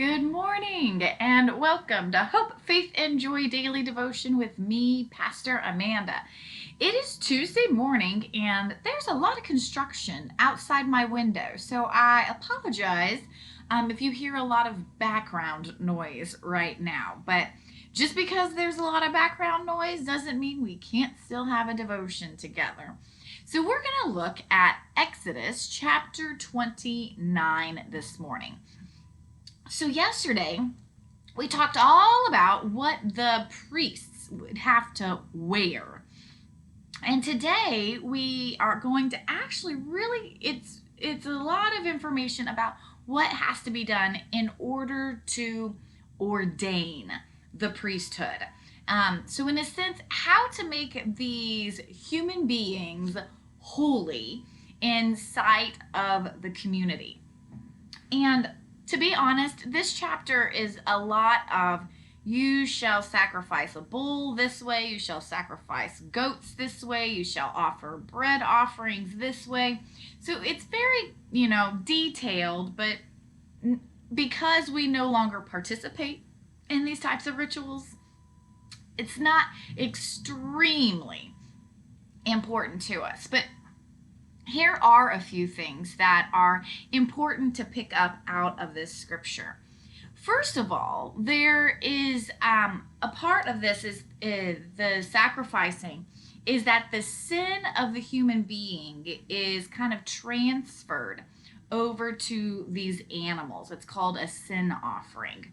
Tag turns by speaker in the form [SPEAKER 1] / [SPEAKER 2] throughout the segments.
[SPEAKER 1] Good morning and welcome to Hope, Faith, and Joy Daily Devotion with me, Pastor Amanda. It is Tuesday morning and there's a lot of construction outside my window, so I apologize if you hear a lot of background noise right now. But just because there's a lot of background noise doesn't mean we can't still have a devotion together. So we're going to look at Exodus chapter 29 this morning. So yesterday, we talked all about what the priests would have to wear. And today we are going to actually it's a lot of information about what has to be done in order to ordain the priesthood. So in a sense, how to make these human beings holy in sight of the community. And to be honest, this chapter is a lot of you shall sacrifice a bull this way, you shall sacrifice goats this way, you shall offer bread offerings this way. So it's very, detailed, but because we no longer participate in these types of rituals, it's not extremely important to us. But here are a few things that are important to pick up out of this scripture. First of all, there is a part of this is the sacrificing is that the sin of the human being is kind of transferred over to these animals. It's called a sin offering.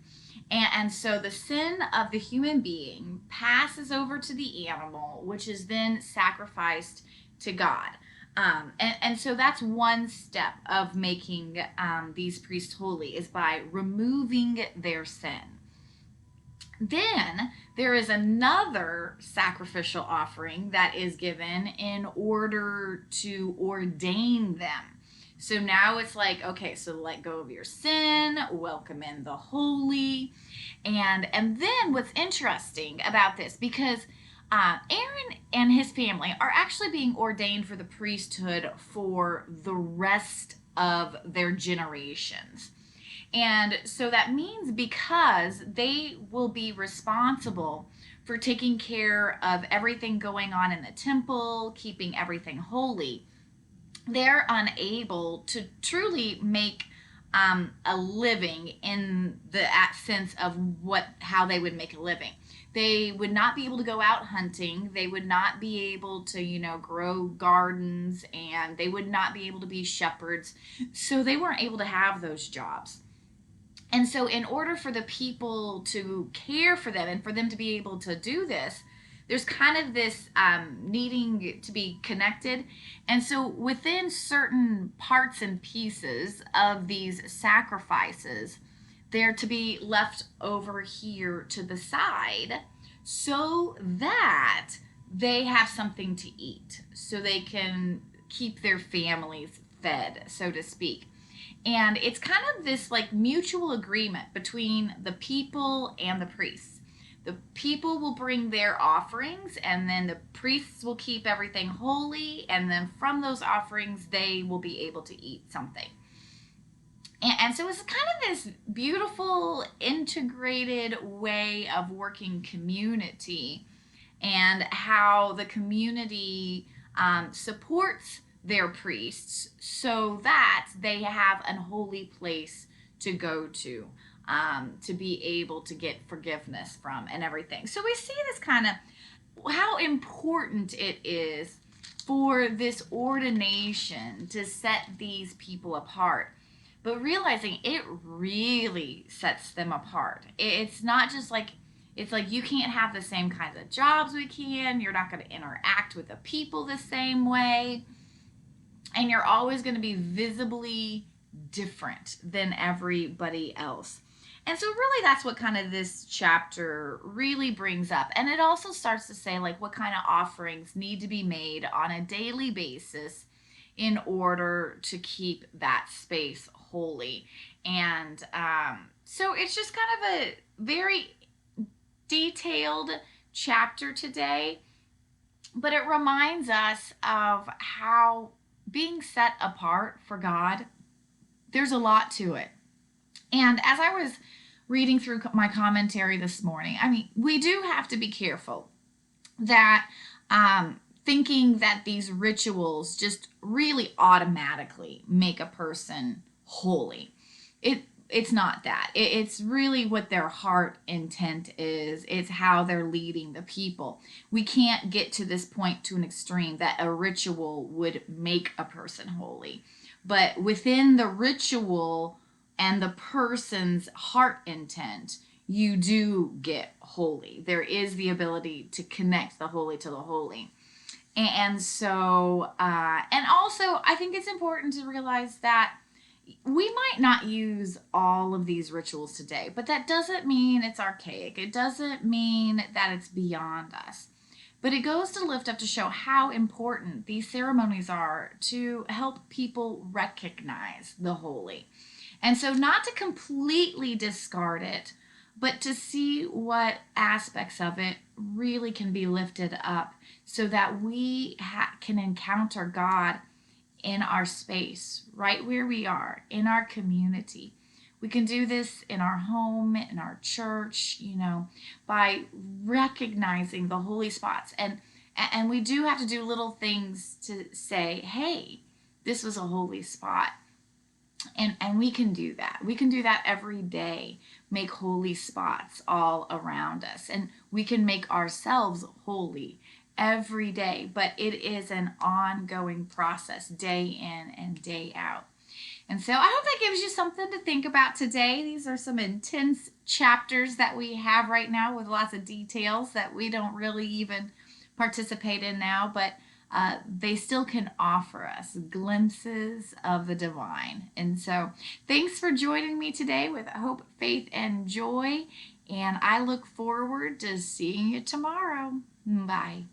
[SPEAKER 1] And so the sin of the human being passes over to the animal, which is then sacrificed to God. And so that's one step of making these priests holy, is by removing their sin. Then there is another sacrificial offering that is given in order to ordain them. So now it's like, okay, so let go of your sin, welcome in the holy. And then what's interesting about this, because Aaron and his family are actually being ordained for the priesthood for the rest of their generations. And so that means because they will be responsible for taking care of everything going on in the temple, keeping everything holy, they're unable to truly make a living in the sense of how they would make a living. They would not be able to go out hunting. They would not be able to, grow gardens, and they would not be able to be shepherds. So they weren't able to have those jobs. And so in order for the people to care for them and for them to be able to do this, there's kind of this needing to be connected. And so within certain parts and pieces of these sacrifices, they're to be left over here to the side so that they have something to eat, so they can keep their families fed, so to speak. And it's kind of this like mutual agreement between the people and the priests. The people will bring their offerings, and then the priests will keep everything holy, and then from those offerings they will be able to eat something. And so it's kind of this beautiful integrated way of working community, and how the community supports their priests so that they have an holy place to go to be able to get forgiveness from and everything. So we see this kind of how important it is for this ordination to set these people apart, but realizing it really sets them apart. It's not just like, it's like you can't have the same kinds of jobs we can. You're not going to interact with the people the same way. And you're always going to be visibly different than everybody else. And so really that's what kind of this chapter really brings up. And it also starts to say like what kind of offerings need to be made on a daily basis in order to keep that space holy. And so it's just kind of a very detailed chapter today, but it reminds us of how being set apart for God, there's a lot to it. And as I was reading through my commentary this morning, I mean, we do have to be careful that thinking that these rituals just really automatically make a person holy. It's not that. It's really what their heart intent is. It's how they're leading the people. We can't get to this point to an extreme that a ritual would make a person holy. But within the ritual and the person's heart intent, you do get holy. There is the ability to connect the holy to the holy. And so, and also, I think it's important to realize that we might not use all of these rituals today, but that doesn't mean it's archaic. It doesn't mean that it's beyond us. But it goes to lift up to show how important these ceremonies are to help people recognize the holy. And so, not to completely discard it, but to see what aspects of it really can be lifted up so that we can encounter God in our space, right where we are, in our community. We can do this in our home, in our church, by recognizing the holy spots. And we do have to do little things to say, hey, this was a holy spot. And we can do that. We can do that every day. Make holy spots all around us. And we can make ourselves holy every day. But it is an ongoing process, day in and day out. And so I hope that gives you something to think about today. These are some intense chapters that we have right now with lots of details that we don't really even participate in now, but they still can offer us glimpses of the divine. And so thanks for joining me today with Hope, Faith, and Joy. And I look forward to seeing you tomorrow. Bye.